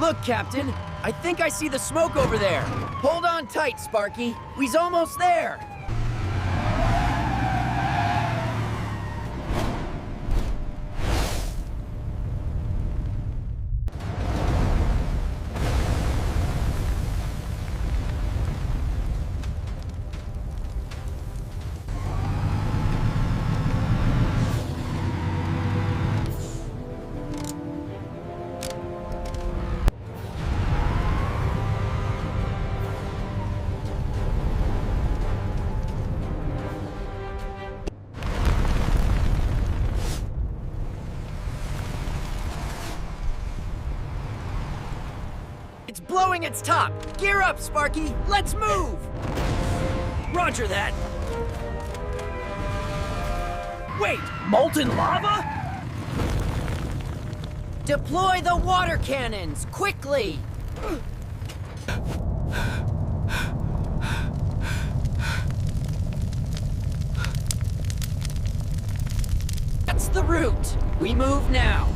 Look, Captain. I think I see the smoke over there. Hold on tight, Sparky. We's almost there. It's blowing its top. Gear up, Sparky. Let's move. Roger that. Wait, molten lava? Deploy the water cannons, quickly. That's the route. We move now.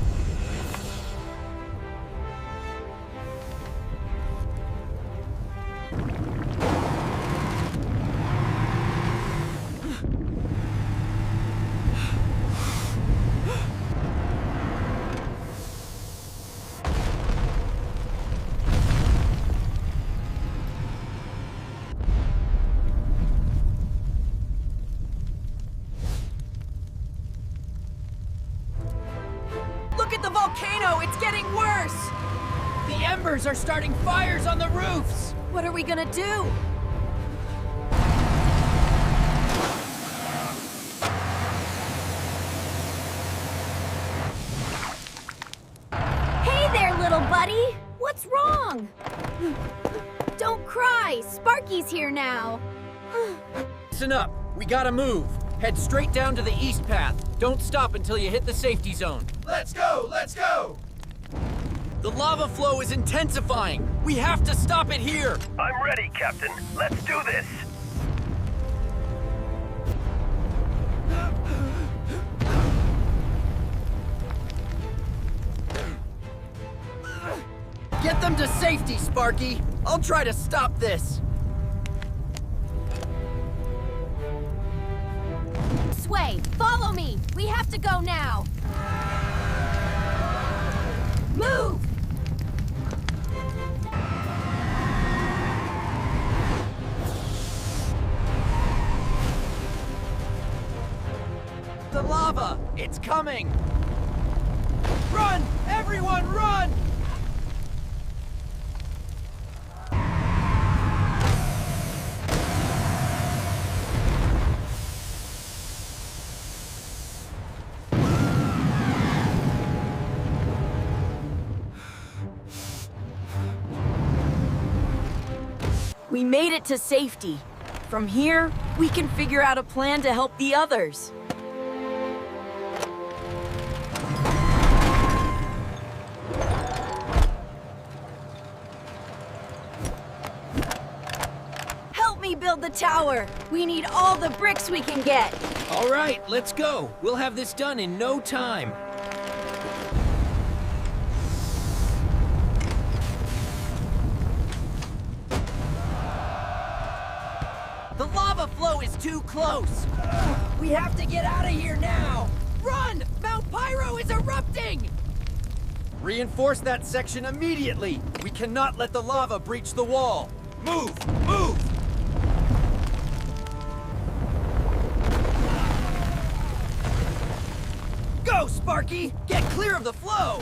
Look at the volcano! It's getting worse! The embers are starting fires on the roofs! What are we gonna do? Hey there, little buddy! What's wrong? Don't cry! Sparky's here now! Listen up. We gotta move. Head straight down to the east path. Don't stop until you hit the safety zone. Let's go! Let's go! The lava flow is intensifying. We have to stop it here. I'm ready, Captain. Let's do this. Get them to safety, Sparky. I'll try to stop this. Sway, follow me! We have to go now! Move! The lava! It's coming! Run! Everyone, run! We made it to safety. From here, we can figure out a plan to help the others. Help me build the tower. We need all the bricks we can get. All right, let's go. We'll have this done in no time. The lava flow is too close. We have to get out of here now. Run! Mount Pyro is erupting! Reinforce that section immediately. We cannot let the lava breach the wall. Move! Move! Go, Sparky! Get clear of the flow!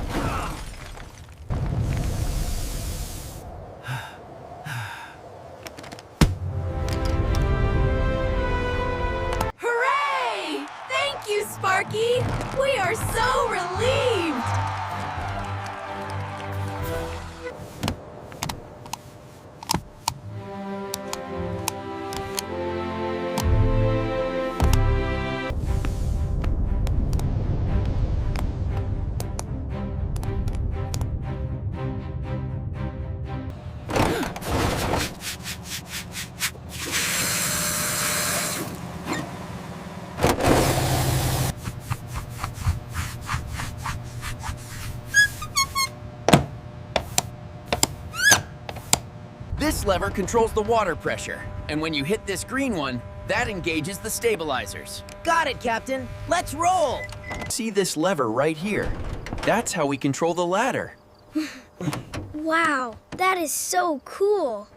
Hooray! Thank you, Sparky! We are so relieved! lever controls the water pressure, and when you hit this green one, that engages the stabilizers. Got it, Captain. Let's roll. See this lever right here? That's how we control the ladder. Wow, that is so cool.